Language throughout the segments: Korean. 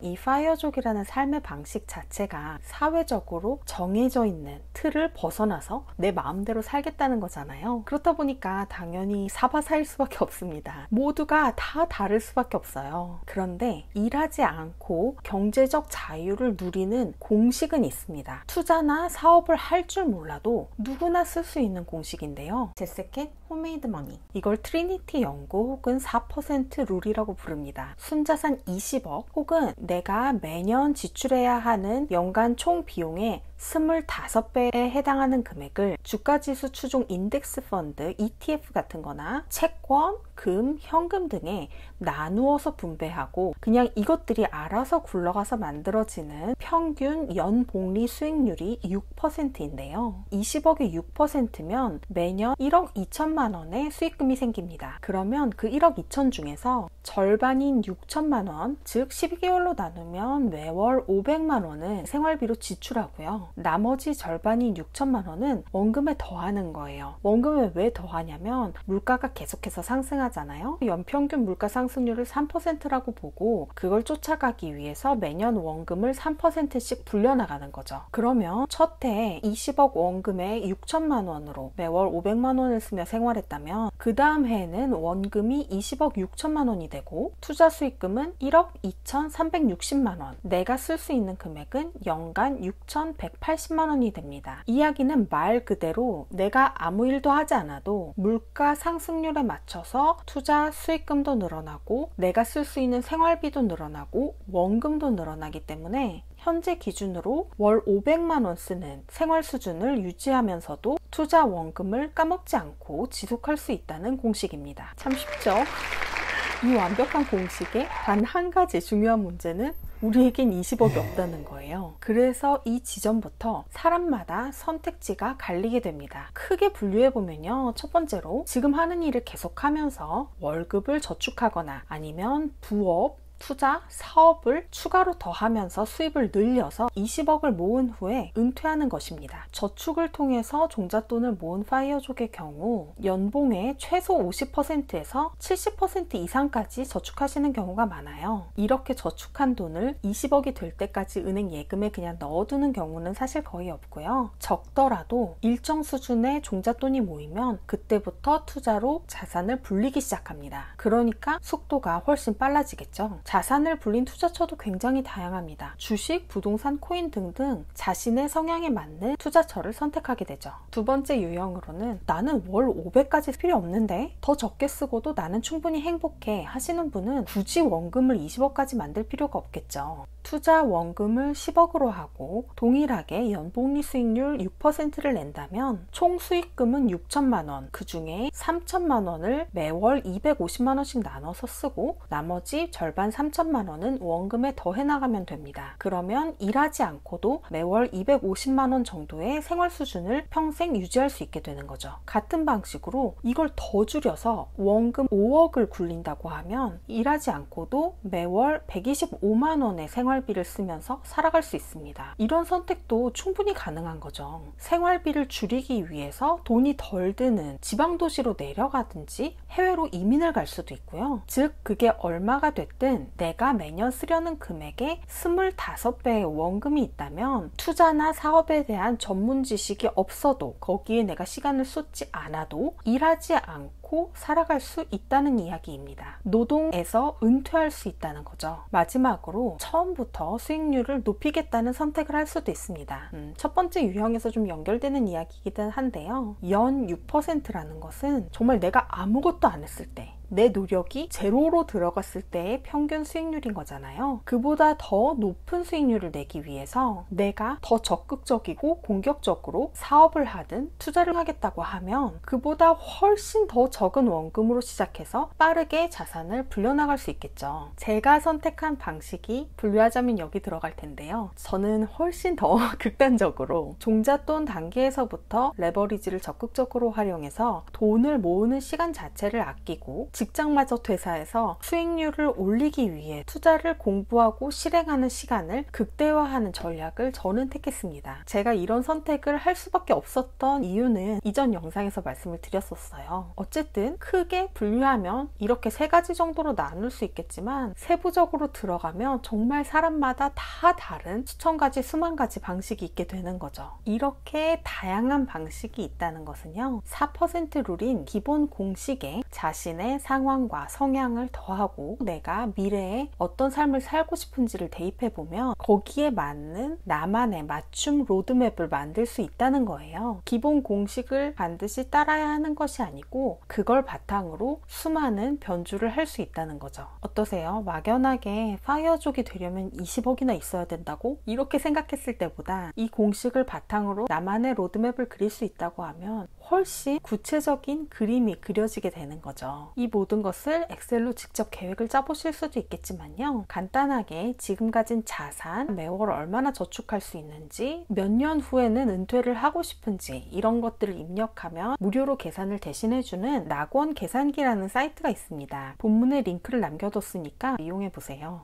이 파이어족이라는 삶의 방식 자체가 사회적으로 정해져 있는 틀을 벗어나서 내 마음대로 살겠다는 거잖아요. 그렇다 보니까 당연히 사바사일 수밖에 없습니다. 모두가 다 다를 수밖에 없어요. 그런데 일하지 않고 경제적 자유를 누리는 공식은 있습니다. 투자나 사업을 할 줄 몰라도 누구나 쓸 수 있는 공식인데요. 제스켓 홈메이드 머니, 이걸 트리니티 연구 혹은 4% 룰이라고 부릅니다. 순자산 20억 혹은 내가 매년 지출해야 하는 연간 총 비용의 25배에 해당하는 금액을 주가지수 추종 인덱스 펀드, ETF 같은 거나 채권, 금, 현금 등에 나누어서 분배하고 그냥 이것들이 알아서 굴러가서 만들어지는 평균 연복리 수익률이 6%인데요. 20억의 6%면 매년 1억 2천만 원의 수익금이 생깁니다. 그러면 그 1억 2천 중에서 절반인 6천만 원, 즉 12개월로 나누면 매월 500만 원은 생활비로 지출하고요. 나머지 절반인 6천만 원은 원금에 더하는 거예요. 원금에 왜 더하냐면 물가가 계속해서 상승하잖아요. 연평균 물가 상승률을 3%라고 보고 그걸 쫓아가기 위해서 매년 원금을 3%씩 불려나가는 거죠. 그러면 첫 해 20억 원금에 6천만 원으로 매월 500만 원을 쓰며 생활했다면 그 다음 해에는 원금이 20억 6천만 원이 되고 투자 수익금은 1억 2,360만 원, 내가 쓸 수 있는 금액은 연간 6,180만 원이 됩니다. 이야기는 말 그대로 내가 아무 일도 하지 않아도 물가 상승률에 맞춰서 투자 수익금도 늘어나고 내가 쓸 수 있는 생활비도 늘어나고 원금도 늘어나기 때문에 현재 기준으로 월 500만 원 쓰는 생활 수준을 유지하면서도 투자 원금을 까먹지 않고 지속할 수 있다는 공식입니다. 참 쉽죠? 이 완벽한 공식에 단 한 가지 중요한 문제는 우리에겐 20억이 없다는 거예요. 그래서 이 지점부터 사람마다 선택지가 갈리게 됩니다. 크게 분류해보면요. 첫 번째로 지금 하는 일을 계속하면서 월급을 저축하거나 아니면 부업, 투자, 사업을 추가로 더하면서 수입을 늘려서 20억을 모은 후에 은퇴하는 것입니다. 저축을 통해서 종잣돈을 모은 파이어족의 경우 연봉의 최소 50%에서 70% 이상까지 저축하시는 경우가 많아요. 이렇게 저축한 돈을 20억이 될 때까지 은행 예금에 그냥 넣어두는 경우는 사실 거의 없고요. 적더라도 일정 수준의 종잣돈이 모이면 그때부터 투자로 자산을 불리기 시작합니다. 그러니까 속도가 훨씬 빨라지겠죠. 자산을 불린 투자처도 굉장히 다양합니다. 주식, 부동산, 코인 등등 자신의 성향에 맞는 투자처를 선택하게 되죠. 두 번째 유형으로는 나는 월 500까지 필요 없는데 더 적게 쓰고도 나는 충분히 행복해 하시는 분은 굳이 원금을 20억까지 만들 필요가 없겠죠. 투자 원금을 10억으로 하고 동일하게 연복리 수익률 6%를 낸다면 총 수익금은 6천만 원, 그 중에 3천만 원을 매월 250만 원씩 나눠서 쓰고 나머지 절반 3천만 원은 원금에 더해 나가면 됩니다. 그러면 일하지 않고도 매월 250만 원 정도의 생활 수준을 평생 유지할 수 있게 되는 거죠. 같은 방식으로 이걸 더 줄여서 원금 5억을 굴린다고 하면 일하지 않고도 매월 125만 원의 생활비를 쓰면서 살아갈 수 있습니다. 이런 선택도 충분히 가능한 거죠. 생활비를 줄이기 위해서 돈이 덜 드는 지방도시로 내려가든지 해외로 이민을 갈 수도 있고요. 즉 그게 얼마가 됐든 내가 매년 쓰려는 금액의 25배의 원금이 있다면 투자나 사업에 대한 전문 지식이 없어도 거기에 내가 시간을 쏟지 않아도 일하지 않고 살아갈 수 있다는 이야기입니다. 노동에서 은퇴할 수 있다는 거죠. 마지막으로 처음부터 수익률을 높이겠다는 선택을 할 수도 있습니다. 첫 번째 유형에서 좀 연결되는 이야기이긴 한데요. 연 6%라는 것은 정말 내가 아무것도 안 했을 때 내 노력이 제로로 들어갔을 때의 평균 수익률인 거잖아요. 그보다 더 높은 수익률을 내기 위해서 내가 더 적극적이고 공격적으로 사업을 하든 투자를 하겠다고 하면 그보다 훨씬 더 적은 원금으로 시작해서 빠르게 자산을 불려나갈 수 있겠죠. 제가 선택한 방식이 분류하자면 여기 들어갈 텐데요. 저는 훨씬 더 극단적으로 종잣돈 단계에서부터 레버리지를 적극적으로 활용해서 돈을 모으는 시간 자체를 아끼고 직장마저 퇴사해서 수익률을 올리기 위해 투자를 공부하고 실행하는 시간을 극대화하는 전략을 저는 택했습니다. 제가 이런 선택을 할 수밖에 없었던 이유는 이전 영상에서 말씀을 드렸었어요. 어쨌든 어쨌든 크게 분류하면 이렇게 3가지 정도로 나눌 수 있겠지만 세부적으로 들어가면 정말 사람마다 다 다른 수천 가지 수만 가지 방식이 있게 되는 거죠. 이렇게 다양한 방식이 있다는 것은요, 4% 룰인 기본 공식에 자신의 상황과 성향을 더하고 내가 미래에 어떤 삶을 살고 싶은지를 대입해보면 거기에 맞는 나만의 맞춤 로드맵을 만들 수 있다는 거예요. 기본 공식을 반드시 따라야 하는 것이 아니고 그걸 바탕으로 수많은 변주를 할 수 있다는 거죠. 어떠세요? 막연하게 파이어족이 되려면 20억이나 있어야 된다고? 이렇게 생각했을 때보다 이 공식을 바탕으로 나만의 로드맵을 그릴 수 있다고 하면 훨씬 구체적인 그림이 그려지게 되는 거죠. 이 모든 것을 엑셀로 직접 계획을 짜보실 수도 있겠지만요, 간단하게 지금 가진 자산, 매월 얼마나 저축할 수 있는지, 몇 년 후에는 은퇴를 하고 싶은지 이런 것들을 입력하면 무료로 계산을 대신해주는 낙원 계산기라는 사이트가 있습니다. 본문에 링크를 남겨뒀으니까 이용해보세요.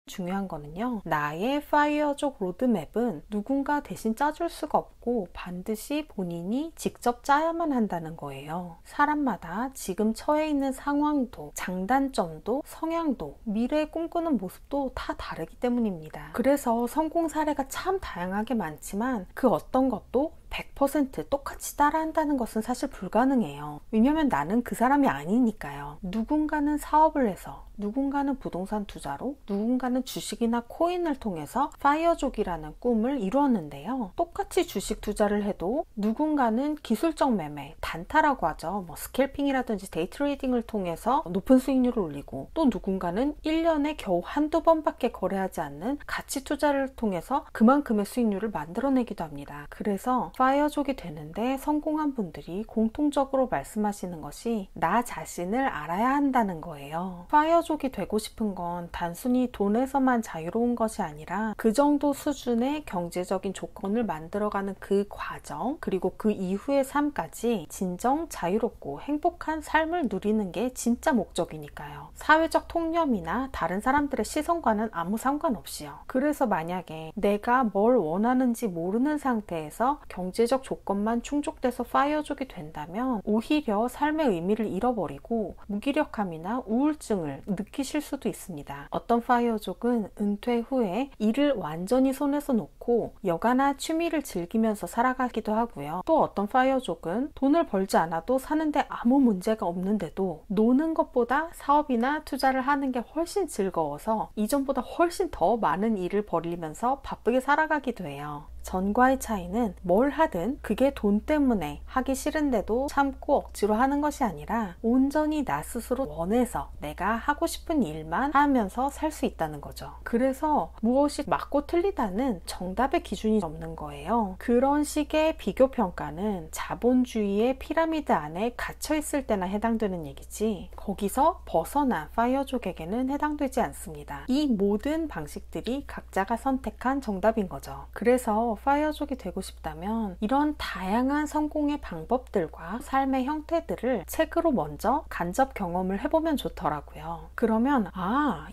중요한 거는요, 나의 파이어족 로드맵은 누군가 대신 짜줄 수가 없고 반드시 본인이 직접 짜야만 한다는 거예요. 사람마다 지금 처해 있는 상황도, 장단점도, 성향도, 미래의 꿈꾸는 모습도 다 다르기 때문입니다. 그래서 성공 사례가 참 다양하게 많지만 그 어떤 것도 100% 똑같이 따라한다는 것은 사실 불가능해요. 왜냐면 나는 그 사람이 아니니까요. 누군가는 사업을 해서, 누군가는 부동산 투자로, 누군가는 주식이나 코인을 통해서 파이어족이라는 꿈을 이루었는데요. 똑같이 주식 투자를 해도 누군가는 기술적 매매, 단타라고 하죠. 스캘핑이라든지 데이 트레이딩을 통해서 높은 수익률을 올리고, 또 누군가는 1년에 겨우 한두 번밖에 거래하지 않는 가치 투자를 통해서 그만큼의 수익률을 만들어내기도 합니다. 그래서 파이어족이 되는데 성공한 분들이 공통적으로 말씀하시는 것이 나 자신을 알아야 한다는 거예요. 파이어족이 되고 싶은 건 단순히 돈에서만 자유로운 것이 아니라 그 정도 수준의 경제적인 조건을 만들어가는 그 과정, 그리고 그 이후의 삶까지 진정 자유롭고 행복한 삶을 누리는 게 진짜 목적이니까요. 사회적 통념이나 다른 사람들의 시선과는 아무 상관없이요. 그래서 만약에 내가 뭘 원하는지 모르는 상태에서 경제적 조건만 충족돼서 파이어족이 된다면 오히려 삶의 의미를 잃어버리고 무기력함이나 우울증을 느끼실 수도 있습니다. 어떤 파이어족은 은퇴 후에 일을 완전히 손에서 놓고 여가나 취미를 즐기면서 살아가기도 하고요. 또 어떤 파이어족은 돈을 벌지 않아도 사는데 아무 문제가 없는데도 노는 것보다 사업이나 투자를 하는 게 훨씬 즐거워서 이전보다 훨씬 더 많은 일을 벌이면서 바쁘게 살아가기도 해요. 전과의 차이는 뭘 하든 그게 돈 때문에 하기 싫은데도 참고 억지로 하는 것이 아니라 온전히 나 스스로 원해서 내가 하고 싶은 일만 하면서 살 수 있다는 거죠. 그래서 무엇이 맞고 틀리다는 정답의 기준이 없는 거예요. 그런 식의 비교 평가는 자본주의의 피라미드 안에 갇혀 있을 때나 해당되는 얘기지 거기서 벗어난 파이어족에게는 해당되지 않습니다. 이 모든 방식들이 각자가 선택한 정답인 거죠. 그래서 파이어족이 되고 싶다면 이런 다양한 성공의 방법들과 삶의 형태들을 책으로 먼저 간접 경험을 해보면 좋더라고요. 그러면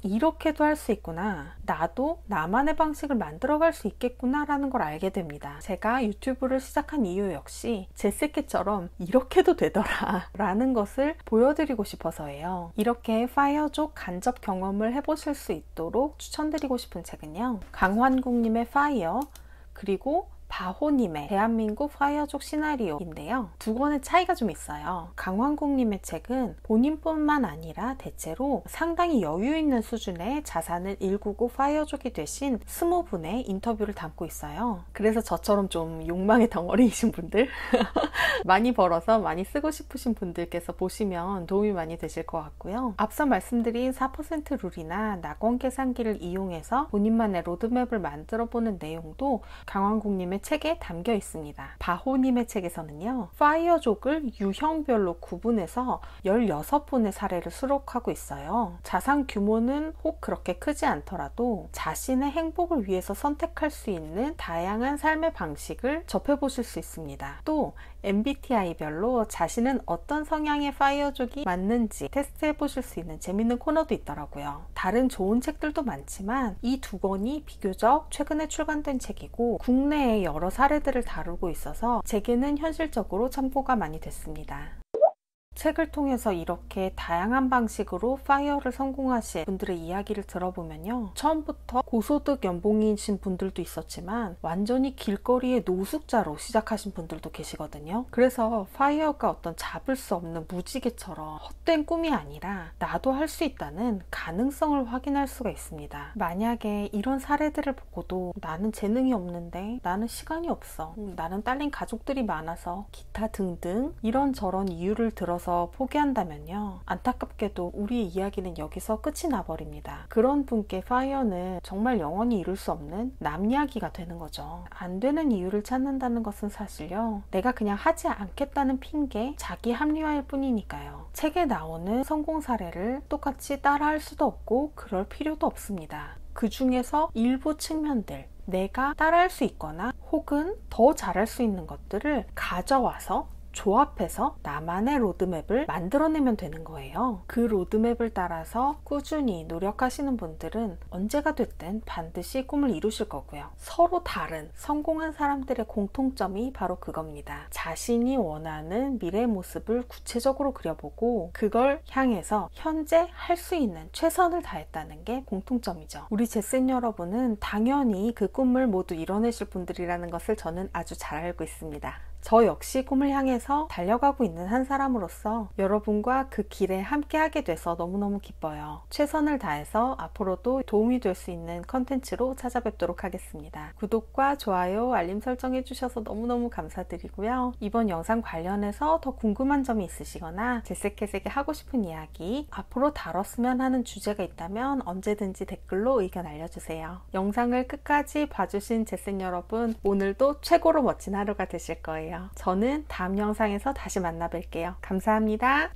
이렇게도 할 수 있구나, 나도 나만의 방식을 만들어갈 수 있겠구나 라는 걸 알게 됩니다. 제가 유튜브를 시작한 이유 역시 제스키처럼 이렇게도 되더라 라는 것을 보여드리고 싶어서예요. 이렇게 파이어족 간접 경험을 해보실 수 있도록 추천드리고 싶은 책은요, 강환국님의 파이어, 그리고 바호님의 대한민국 파이어족 시나리오인데요. 두 권의 차이가 좀 있어요. 강환국님의 책은 본인뿐만 아니라 대체로 상당히 여유 있는 수준의 자산을 일구고 파이어족이 되신 20분의 인터뷰를 담고 있어요. 그래서 저처럼 좀 욕망의 덩어리이신 분들 많이 벌어서 많이 쓰고 싶으신 분들께서 보시면 도움이 많이 되실 것 같고요. 앞서 말씀드린 4% 룰이나 낙원 계산기를 이용해서 본인만의 로드맵을 만들어보는 내용도 강환국님의 책에 담겨 있습니다. 바호님의 책에서는요, 파이어족을 유형별로 구분해서 16분의 사례를 수록하고 있어요. 자산 규모는 혹 그렇게 크지 않더라도 자신의 행복을 위해서 선택할 수 있는 다양한 삶의 방식을 접해보실 수 있습니다. 또 MBTI별로 자신은 어떤 성향의 파이어족이 맞는지 테스트해보실 수 있는 재밌는 코너도 있더라고요. 다른 좋은 책들도 많지만 이 두 권이 비교적 최근에 출간된 책이고 국내의 여러 사례들을 다루고 있어서 제게는 현실적으로 참고가 많이 됐습니다. 책을 통해서 이렇게 다양한 방식으로 파이어를 성공하신 분들의 이야기를 들어보면요, 처음부터 고소득 연봉이신 분들도 있었지만 완전히 길거리의 노숙자로 시작하신 분들도 계시거든요. 그래서 파이어가 어떤 잡을 수 없는 무지개처럼 헛된 꿈이 아니라 나도 할 수 있다는 가능성을 확인할 수가 있습니다. 만약에 이런 사례들을 보고도 나는 재능이 없는데, 나는 시간이 없어, 나는 딸린 가족들이 많아서, 기타 등등 이런저런 이유를 들어서 포기한다면요, 안타깝게도 우리의 이야기는 여기서 끝이 나버립니다. 그런 분께 파이어는 정말 영원히 이룰 수 없는 남 이야기가 되는 거죠. 안 되는 이유를 찾는다는 것은 사실요, 내가 그냥 하지 않겠다는 핑계, 자기 합리화일 뿐이니까요. 책에 나오는 성공 사례를 똑같이 따라할 수도 없고 그럴 필요도 없습니다. 그 중에서 일부 측면들, 내가 따라할 수 있거나 혹은 더 잘할 수 있는 것들을 가져와서 조합해서 나만의 로드맵을 만들어내면 되는 거예요. 그 로드맵을 따라서 꾸준히 노력하시는 분들은 언제가 됐든 반드시 꿈을 이루실 거고요. 서로 다른 성공한 사람들의 공통점이 바로 그겁니다. 자신이 원하는 미래의 모습을 구체적으로 그려보고 그걸 향해서 현재 할 수 있는 최선을 다했다는 게 공통점이죠. 우리 제센 여러분은 당연히 그 꿈을 모두 이뤄내실 분들이라는 것을 저는 아주 잘 알고 있습니다. 저 역시 꿈을 향해서 달려가고 있는 한 사람으로서 여러분과 그 길에 함께 하게 돼서 너무너무 기뻐요. 최선을 다해서 앞으로도 도움이 될 수 있는 컨텐츠로 찾아뵙도록 하겠습니다. 구독과 좋아요, 알림 설정해 주셔서 너무너무 감사드리고요. 이번 영상 관련해서 더 궁금한 점이 있으시거나 제세캐스에게 하고 싶은 이야기, 앞으로 다뤘으면 하는 주제가 있다면 언제든지 댓글로 의견 알려주세요. 영상을 끝까지 봐주신 제센 여러분, 오늘도 최고로 멋진 하루가 되실 거예요. 저는 다음 영상에서 다시 만나 뵐게요. 감사합니다.